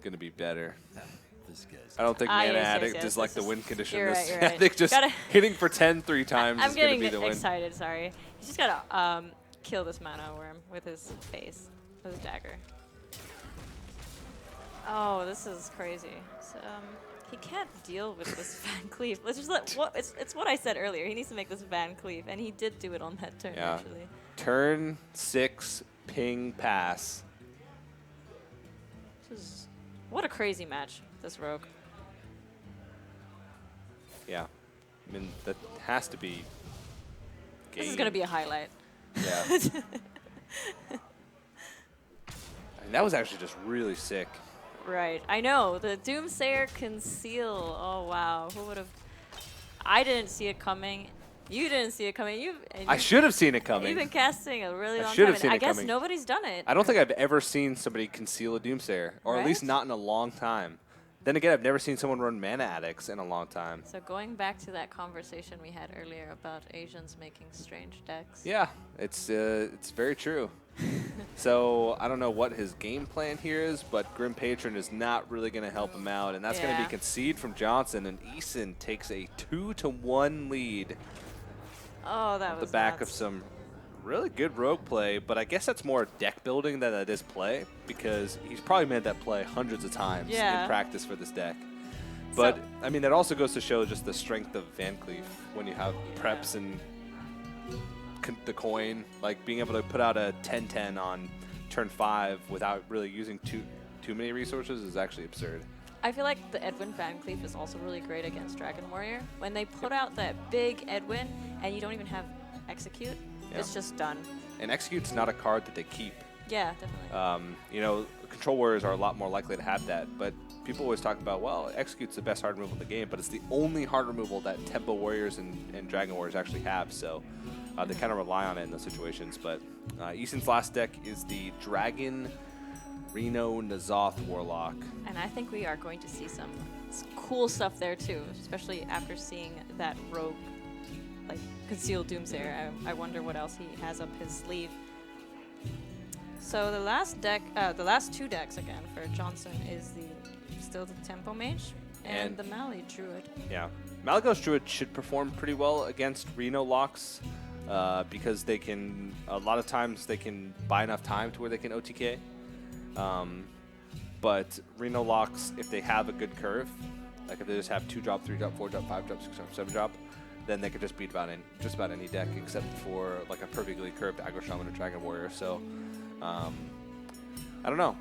going to be better. This guy's I don't think Ah, Mana yes, Addict yes, is like this the is- win condition. you're This- right, you're I right. think just Gotta- hitting for 10 3 times I'm is going to getting be the win. excited, sorry. He's just gotta kill this Mana Worm with his face, with his dagger. Oh, this is crazy. So, he can't deal with this Van Cleave. Let's just it's what I said earlier. He needs to make this Van Cleave, and he did do it on that turn, Yeah. actually. Turn 6, ping, pass. This is, what a crazy match, this Rogue. Yeah. I mean, that has to be This is gonna be a highlight. Yeah. And that was actually just really sick. Right, I know. The Doomsayer Conceal. Oh, wow. Who would have... I didn't see it coming. You didn't see it coming. I should have seen it You've coming. been casting a really long should time. have seen I it guess coming. nobody's done it. I don't think I've ever seen somebody conceal a Doomsayer, or at least Right? not in a long time. Then again, I've never seen someone run Mana Addicts in a long time. So going back to that conversation we had earlier about Asians making strange decks. Yeah, it's very true. So I don't know what his game plan here is, but Grim Patron is not really going to help him out, and that's going to Yeah. be concede from Johnson, and Eason takes a 2-1 lead Oh, that at was the back nuts. of some really good rogue play, but I guess that's more deck building than it is play, because he's probably made that play hundreds of times in practice for this deck. But, I mean, that also goes to show just the strength of Van Cleef when you have preps and the coin. Like, being able to put out a 10-10 on turn 5 without really using too many resources is actually absurd. I feel like the Edwin Van Cleef is also really great against Dragon Warrior. When they put out that big Edwin and you don't even have Execute, it's just done. And Execute's not a card that they keep. Yeah, definitely. You know, Control Warriors are a lot more likely to have that, but people always talk about, well, Execute's the best hard removal in the game, but it's the only hard removal that Tempo Warriors and Dragon Warriors actually have, so they kind of rely on it in those situations. But Eason's last deck is the Dragon Reno Nazoth Warlock. And I think we are going to see some cool stuff there too, especially after seeing that rogue, like, Concealed Doomsayer. I wonder what else he has up his sleeve. So the last deck, the last two decks again for Johnson is still the Tempo Mage and the Mali Druid. Yeah, Malagos Druid should perform pretty well against Reno locks because they can, a lot of times they can buy enough time to where they can OTK. But Reno locks, if they have a good curve, like if they just have 2-drop, 3-drop, 4-drop, 5-drop, 6-drop, 7-drop, then they could just beat just about any deck except for like a perfectly curved Aggro Shaman or Dragon Warrior. So I don't know.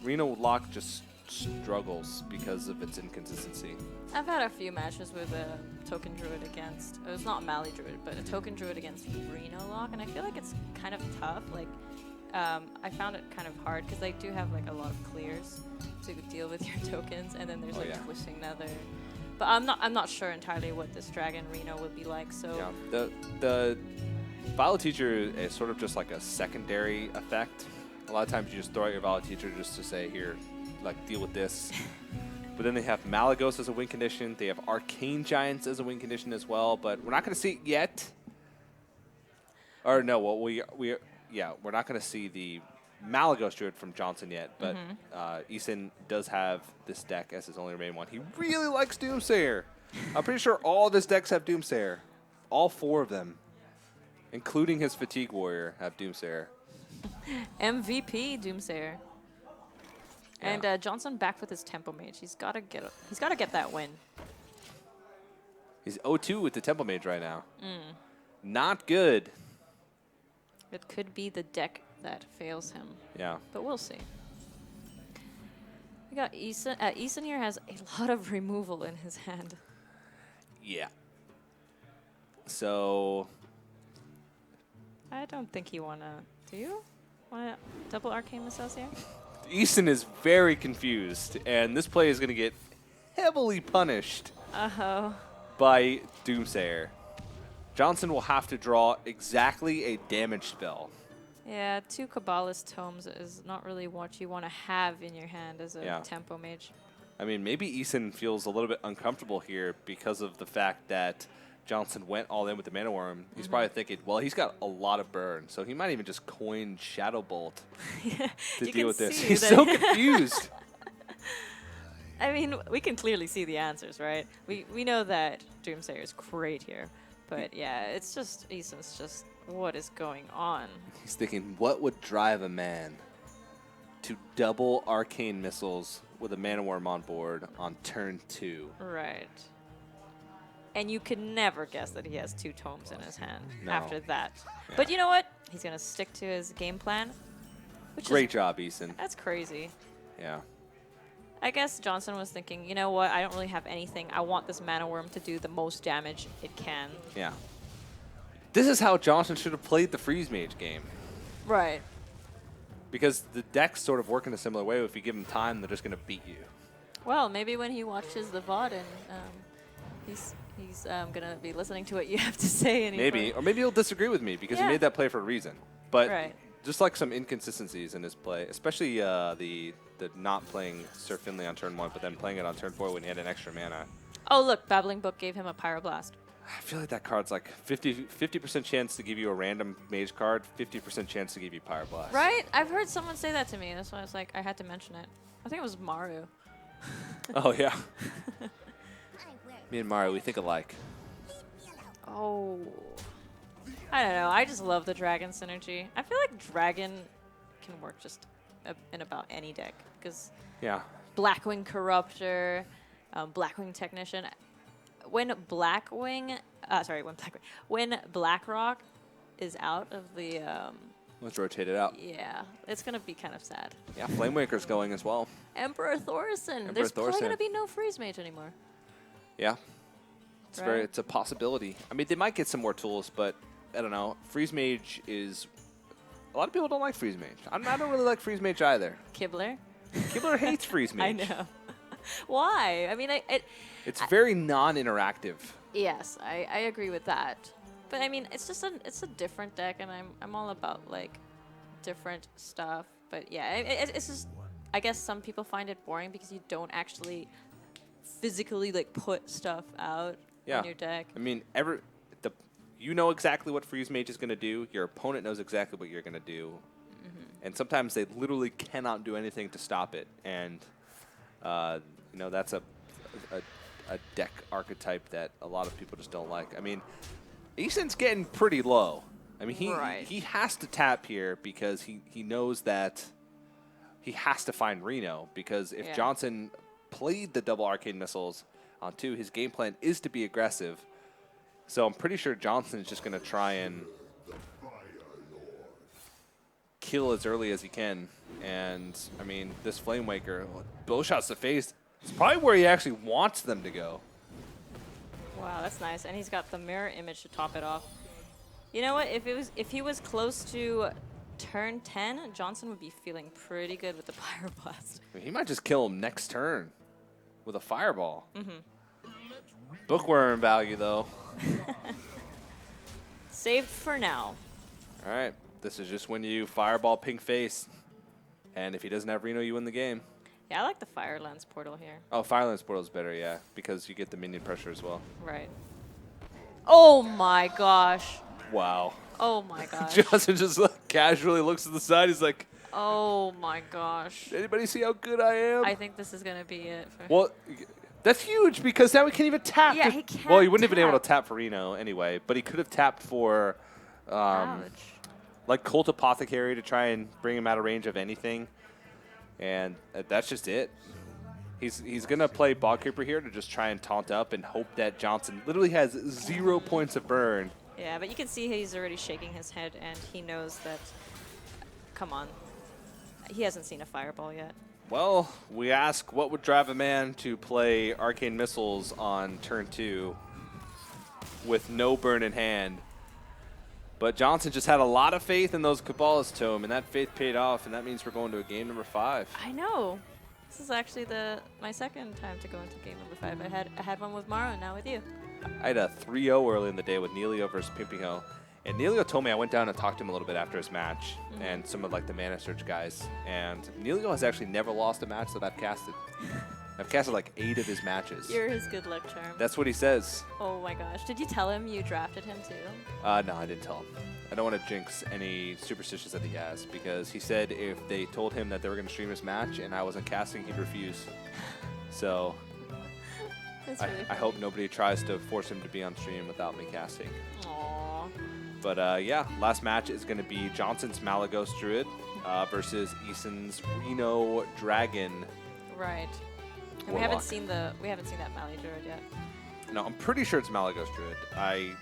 Reno lock just struggles because of its inconsistency. I've had a few matches with a Token Druid against, it was not Mali Druid, but a Token Druid against Reno lock, and I feel like it's kind of tough. Like, I found it kind of hard because they do have like a lot of clears to deal with your tokens, and then there's Twisting Nether. But I'm not sure entirely what this Dragon Reno would be like. So yeah, the Violet Teacher is sort of just like a secondary effect. A lot of times you just throw out your Violet Teacher just to say, here, like, deal with this. But then they have Malagos as a win condition. They have Arcane Giants as a win condition as well. But we're not going to see it yet. Or no, well, we're not going to see the Malagos Druid from Johnson yet. But Eason does have this deck as his only remaining one. He really likes Doomsayer. I'm pretty sure all of his decks have Doomsayer. All 4 of them, including his Fatigue Warrior, have Doomsayer. MVP Doomsayer. And Johnson back with his Tempo Mage. He's got to get that win. He's 0-2 with the Tempo Mage right now. Not good. It could be the deck that fails him. Yeah. But we'll see. We got Eason. Eason here has a lot of removal in his hand. Yeah. So I don't think you want to. Do you want to double Arcane Missiles here? Eason is very confused, and this play is going to get heavily punished by Doomsayer. Johnson will have to draw exactly a damage spell. Yeah, 2 Kabbalist Tomes is not really what you want to have in your hand as a Tempo Mage. I mean, maybe Eason feels a little bit uncomfortable here because of the fact that Johnson went all in with the Mana Worm. He's probably thinking, well, he's got a lot of burn, so he might even just coin Shadow Bolt to deal with this. He's so confused. I mean, we can clearly see the answers, right? We know that Doomsayer is great here, but yeah, it's just Eason's just, what is going on? He's thinking, what would drive a man to double Arcane Missiles with a Mana Worm on board on turn 2? Right. And you can never guess that he has 2 tomes in his hand after that. Yeah. But you know what? He's going to stick to his game plan. Great job, Eason. That's crazy. Yeah. I guess Johnson was thinking, you know what? I don't really have anything. I want this Mana Worm to do the most damage it can. Yeah. This is how Johnson should have played the Freeze Mage game. Right. Because the decks sort of work in a similar way. If you give them time, they're just going to beat you. Well, maybe when he watches the VOD and he's going to be listening to what you have to say. Maybe. Or maybe he'll disagree with me because he made that play for a reason. But just like some inconsistencies in his play, especially the not playing Sir Finley on turn 1, but then playing it on turn 4 when he had an extra mana. Oh, look, Babbling Book gave him a Pyroblast. I feel like that card's like 50% chance to give you a random mage card, 50% chance to give you Pyroblast. Right? I've heard someone say that to me. That's why I was like, I had to mention it. I think it was Maru. Oh, yeah. Me and Mario, we think alike. Oh. I don't know. I just love the dragon synergy. I feel like dragon can work just in about any deck because Yeah. Blackwing Corruptor, Blackwing Technician. When BlackRock is out of the Let's rotate it out. yeah, it's gonna be kind of sad. Yeah, Flamewaker's going as well. Emperor Thorson. Emperor There's probably Thorson. gonna be no freeze mage anymore. Yeah. It's Right. it's a possibility. I mean, they might get some more tools, but I don't know. Freeze Mage is a lot of people don't like Freeze Mage. I don't really like Freeze Mage either. Kibler. Kibler hates Freeze I Mage. know. Why? I mean, It's very non-interactive. yes, I agree with that. But I mean, it's a different deck, and I'm all about like different stuff. But yeah, it's just I guess some people find it boring because you don't actually physically like put stuff out Yeah. on your deck. I mean, you know exactly what Freeze Mage is going to do. Your opponent knows exactly what you're going to do. And sometimes they literally cannot do anything to stop it. And, that's a deck archetype that a lot of people just don't like. I mean, Eason's getting pretty low. I mean, he has to tap here because he knows that he has to find Reno. Because if Johnson played the double arcane missiles on 2, his game plan is to be aggressive. So I'm pretty sure Johnson is just going to try and kill as early as he can. And, I mean, this Flamewaker, bow shots to face, it's probably where he actually wants them to go. Wow, that's nice. And he's got the mirror image to top it off. You know what? If he was close to turn 10, Johnson would be feeling pretty good with the Pyroblast. I mean, he might just kill him next turn with a Fireball. Bookworm value, though. Saved for now. All right. This is just when you Fireball Pink Face. And if he doesn't have Reno, you win the game. Yeah, I like the Fire Lens portal here. Oh, Firelance Portal's better, yeah, because you get the minion pressure as well. Right. Oh my gosh. Wow. Oh my gosh. Johnson just casually looks to the side. He's like, Oh my gosh. anybody see how good I am? I think this is going to be it. Well, that's huge because now he can't even tap. Yeah, he can't Well, he wouldn't have been able tap. to tap for Reno anyway, but he could have tapped for, Ouch. like Cult Apothecary to try and bring him out of range of anything. And that's just it. He's going to play Bog Creeper here to just try and taunt up and hope that Johnson literally has 0 points of burn. Yeah, but you can see he's already shaking his head, and he knows that, come on, he hasn't seen a fireball yet. Well, we ask what would drive a man to play Arcane Missiles on turn 2 with no burn in hand. But Johnson just had a lot of faith in those Kabbalist Tome, and that faith paid off, and that means we're going to a game number 5. I know. This is actually my second time to go into game number 5. I had one with Maro, and now with you. I had a 3-0 early in the day with Neilio versus Pimpinho. And Neilio told me I went down and talked to him a little bit after his match, and some of like the Mana Surge guys. And Neilio has actually never lost a match that I've casted. I've casted like 8 of his matches. You're his good luck charm. That's what he says. Oh my gosh. Did you tell him you drafted him too? No, I didn't tell him. I don't want to jinx any superstitions that he has, because he said if they told him that they were going to stream his match and I wasn't casting, he'd refuse. So That's really I hope nobody tries to force him to be on stream without me casting. Aww. But yeah, last match is going to be Johnson's Malagos Druid versus Eason's Reno Dragon. Right. And we Warlock. haven't seen that Mali Druid yet. No, I'm pretty sure it's Malagos Druid.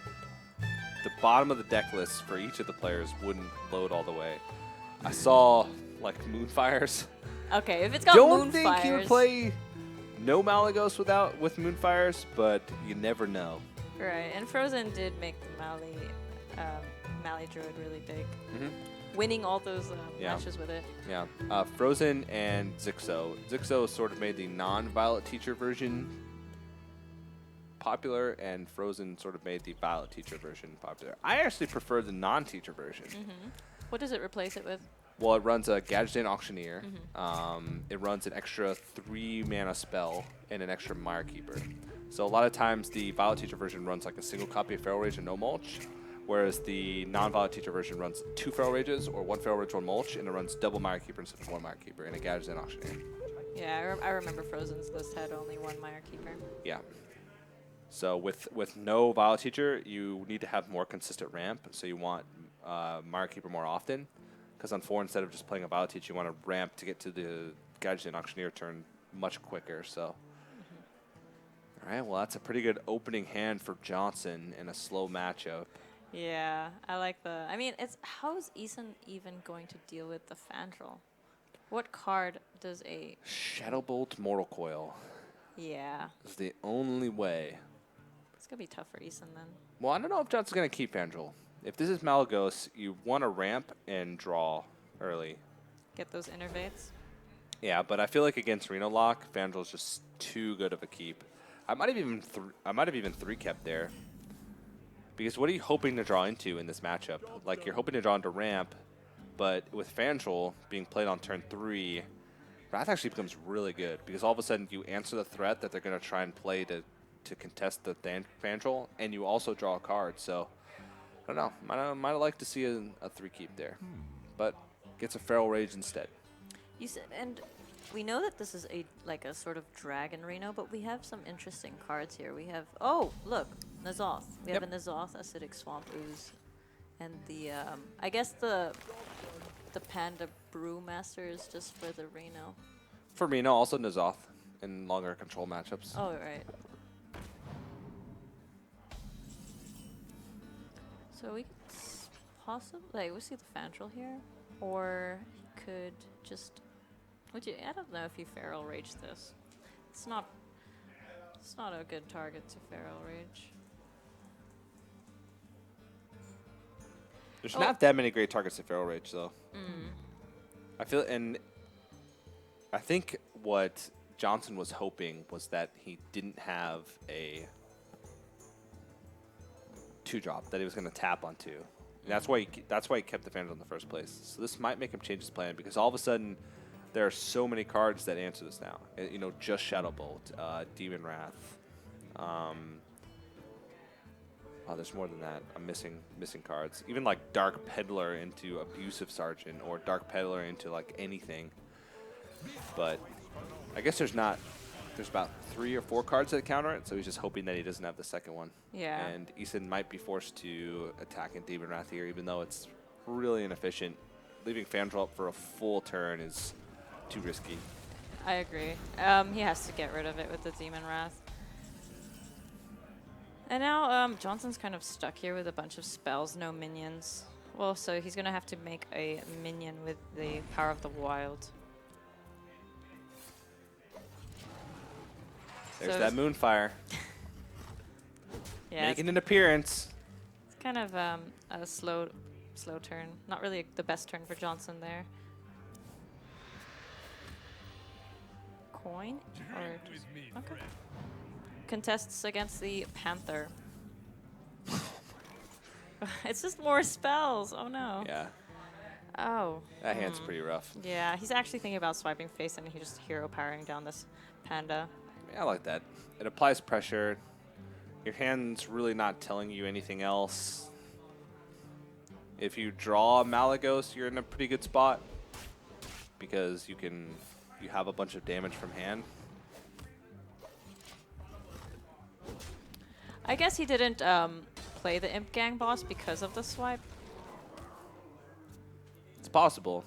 The bottom of the deck list for each of the players wouldn't load all the way. I saw like Moonfires. Okay, if it's got Don't think he would Moonfires. play no Malagos with Moonfires, but you never know. Right, and Frozen did make the Mali Druid really big. Winning all those Yeah. matches with it. Yeah, Frozen and Zixo. Zixo sort of made the non-Violet Teacher version popular, and Frozen sort of made the Violet Teacher version popular. I actually prefer the non-Teacher version. What does it replace it with? Well, it runs a Gadgetzan Auctioneer. It runs an extra 3 mana spell and an extra Mire Keeper. So a lot of times the Violet Teacher version runs like a single copy of Feral Rage and no Mulch, whereas the non-Violet Teacher version runs 2 Feral Rages or 1 Feral Rage, 1 Mulch, and it runs double Mire Keeper instead of 1 Mire Keeper and a Gadgetzan Auctioneer. Yeah, I remember Frozen's list had only 1 Mire Keeper. Yeah. So with no Violet Teacher, you need to have more consistent ramp. So you want Mire Keeper more often. Because on 4, instead of just playing a Violet Teacher, you want to ramp to get to the Gaijin Auctioneer turn much quicker. So, all right, well, that's a pretty good opening hand for Johnson in a slow matchup. Yeah, I like the. I mean, it's how is Eason even going to deal with the Fandral? What card does a? Shadowbolt Mortal Coil Yeah, is the only way. it's gonna be tough for Eason then. Well, I don't know if Johnson's going to keep Fandral. If this is Malagos, you want to ramp and draw early. Get those innervates. Yeah, but I feel like against Reno Lock, Fandral's just too good of a keep. I might have even 3-kept there. Because what are you hoping to draw into in this matchup? Like, you're hoping to draw into ramp, but with Fandral being played on turn 3, Wrath actually becomes really good because all of a sudden you answer the threat that they're going to try and play to contest the Fandral, and you also draw a card. So, I don't know. Might like to see a 3-keep there. But gets a Feral Rage instead. You said, and we know that this is a sort of dragon Reno, but we have some interesting cards here. We have look, N'Zoth. We have a N'Zoth Acidic Swamp Ooze, and the I guess the Panda Brewmaster is just for the Reno. For Reno, also N'Zoth in longer control matchups. Oh right. So we could possibly we see the Fandral here, or he could just. I don't know if you Feral Rage this. It's not a good target to Feral Rage. There's not that many great targets to Feral Rage, though. I think what Johnson was hoping was that he didn't have a 2-drop that he was going to tap onto. And that's why he kept the Phantom in the first place. So this might make him change his plan because all of a sudden there are so many cards that answer this now. You know, just Shadowbolt, Demon Wrath. There's more than that. I'm missing cards. Even like Dark Peddler into Abusive Sergeant or Dark Peddler into like anything. But I guess there's about 3 or 4 cards that counter it, so he's just hoping that he doesn't have the second one. Yeah. And Eason might be forced to attack in Demon Wrath here, even though it's really inefficient. Leaving Fandral up for a full turn is too risky. I agree. He has to get rid of it with the Demon Wrath. And now Johnson's kind of stuck here with a bunch of spells, no minions. Well, so he's going to have to make a minion with the Power of the Wild. There's So that Moonfire. Yeah, Making an appearance. it's kind of a slow turn. Not really the best turn for Johnson there. Coin? Or just, okay. Contests against the Panther. It's just more spells. Oh no. Yeah, Oh. that hand's pretty rough. Yeah, he's actually thinking about swiping face and he just hero powering down this Panda. Yeah, I like that. It applies pressure. Your hand's really not telling you anything else. If you draw Malagos, you're in a pretty good spot because you have a bunch of damage from hand. I guess he didn't play the Imp Gang boss because of the swipe. It's possible.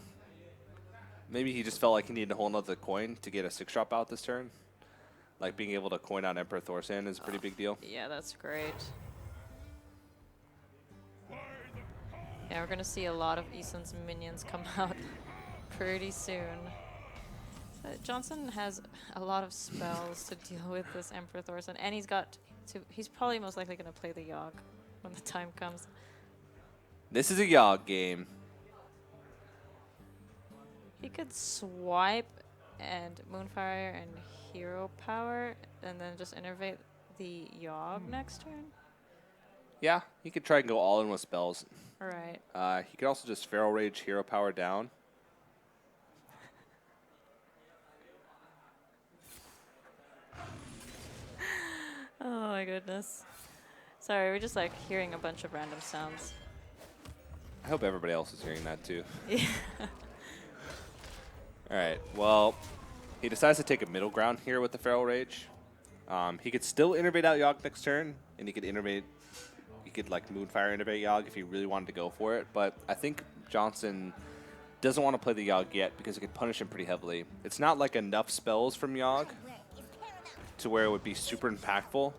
Maybe he just felt like he needed to hold another coin to get a 6-drop out this turn. Like being able to coin out Emperor Thorsan is a pretty big deal. Yeah, that's great. Yeah, we're going to see a lot of Eason's minions come out pretty soon. Johnson has a lot of spells to deal with this Emperor Thorsan, and he's probably most likely going to play the Yogg when the time comes. This is a Yogg game. He could swipe and Moonfire and Hero Power and then just innervate the Yogg next turn. Yeah, he could try and go all in with spells. All right. He could also just Feral Rage Hero Power down. Oh my goodness. Sorry, we're just like hearing a bunch of random sounds. I hope everybody else is hearing that too. Yeah. All right, well, he decides to take a middle ground here with the Feral Rage. He could still innervate out Yogg next turn, and he could innervate. He could like Moonfire innervate Yogg if he really wanted to go for it. But I think Johnson doesn't want to play the Yogg yet because it could punish him pretty heavily. It's not like enough spells from Yogg to where it would be super impactful.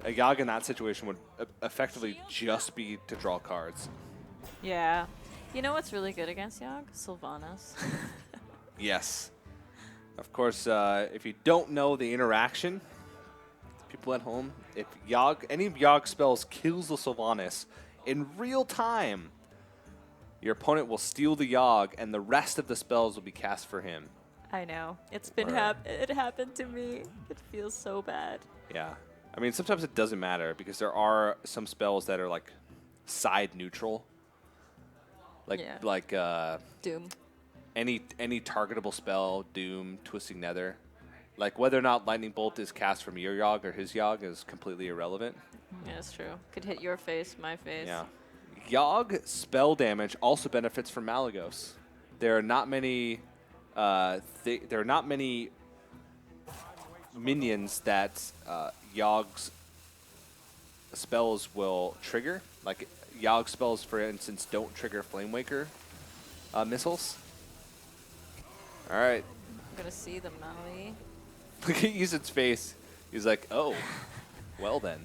A Yogg in that situation would effectively just be to draw cards. Yeah. You know what's really good against Yogg? Sylvanas. Yes. Of course, if you don't know the interaction, people at home, if any Yogg spells kills the Sylvanas in real time, your opponent will steal the Yogg, and the rest of the spells will be cast for him. I know. It's been it happened to me. It feels so bad. Yeah. I mean, sometimes it doesn't matter because there are some spells that are like side neutral. Like Doom. any targetable spell, Doom, Twisting Nether. Like whether or not Lightning Bolt is cast from your Yogg or his Yogg is completely irrelevant. Yeah, that's true. Could hit your face, my face. Yeah. Yogg spell damage also benefits from Malygos. There are not many minions that Yogg's spells will trigger. Like Yogg spells, for instance, don't trigger Flamewaker missiles. All right. I'm gonna see the Maui. Look at Eason's face. He's like, oh, well then.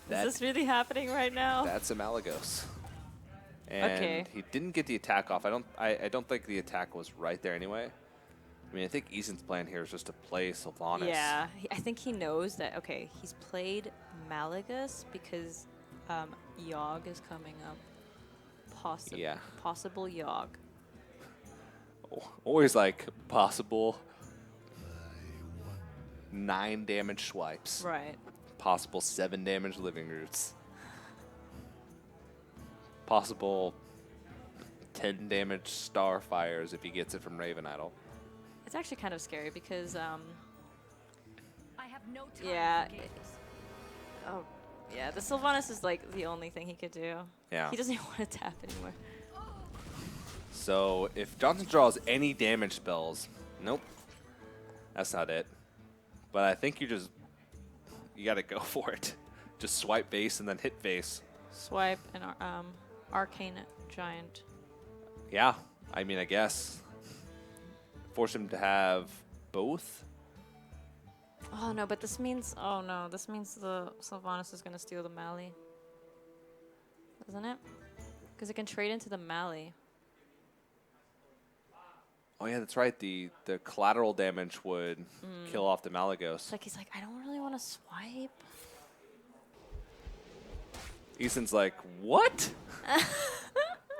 Is this really happening right now? That's a Malygos. And Okay. he didn't get the attack off. I don't think the attack was right there anyway. I mean, I think Eason's plan here is just to play Sylvanas. Yeah, I think he knows that. Okay, he's played Malagus because Yogg is coming up. Possible Yogg. Always like possible 9 damage swipes. Right. Possible 7 damage living roots. Possible 10 damage starfires if he gets it from Raven Idol. It's actually kind of scary because I have no time yeah. for games. Oh, yeah. The Sylvanas is like the only thing he could do. Yeah. He doesn't even want to tap anymore. So if Johnson draws any damage spells, nope, that's not it. But I think you got to go for it. Just swipe base and then hit base. Swipe and Arcane Giant. Yeah, I mean, I guess. Force him to have both. Oh no, but this means this means the Sylvanas is gonna steal the Mali. Doesn't it? Because it can trade into the Mali. Oh yeah, that's right. The collateral damage would kill off the Malygos. It's like he's like, I don't really want to swipe. Eason's like, what?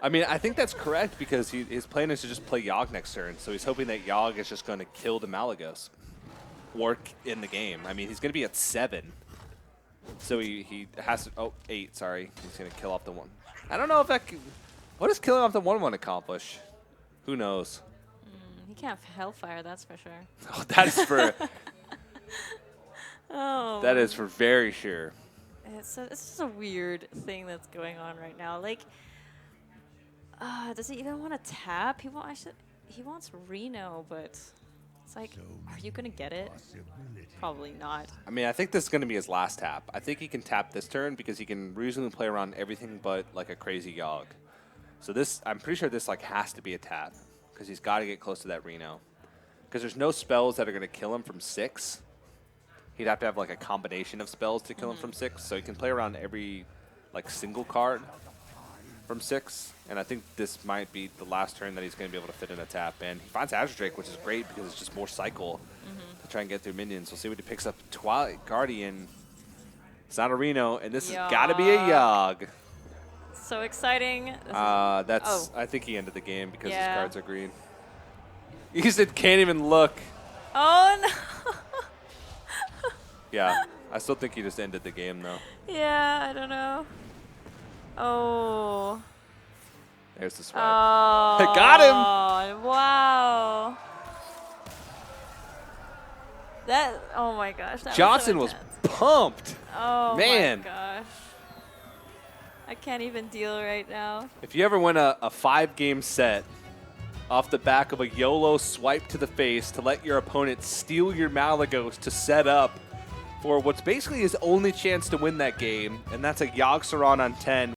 I mean, I think that's correct because his plan is to just play Yogg next turn. So he's hoping that Yogg is just going to kill the Malygos. Or in the game. I mean, he's going to be at 7. So he has to... Oh, 8, sorry. He's going to kill off the 1. I don't know if that... What does killing off the 1/1 accomplish? Who knows? He can't Hellfire, that's for sure. Oh, that is for... Oh. That is for very sure. It's just a weird thing that's going on right now. Like, does he even want to tap? He wants Reno, but it's like, are you gonna get it? Probably not. I mean, I think this is going to be his last tap. I think he can tap this turn because he can reasonably play around everything but like a crazy Yogg. So this, I'm pretty sure this like has to be a tap because he's got to get close to that Reno. Because there's no spells that are going to kill him from 6. He'd have to have like a combination of spells to kill him from 6. So he can play around every like single card from 6. And I think this might be the last turn that he's going to be able to fit in a tap. And he finds Azure Drake, which is great because it's just more cycle to try and get through minions. We'll see what he picks up. Twilight Guardian. It's not a Reno, and this has got to be a Yogg. So exciting. I think he ended the game because his cards are green. Eason can't even look. Oh no. Yeah, I still think he just ended the game though. Yeah, I don't know. Oh. There's the swipe. Oh. Got him. Wow. That. Oh my gosh. That Johnson was, was so pumped. Oh Man. my gosh. I can't even deal right now. If you ever win a 5-game set off the back of a YOLO swipe to the face to let your opponent steal your Malagos to set up for what's basically his only chance to win that game, and that's a Yogg-Saron on 10.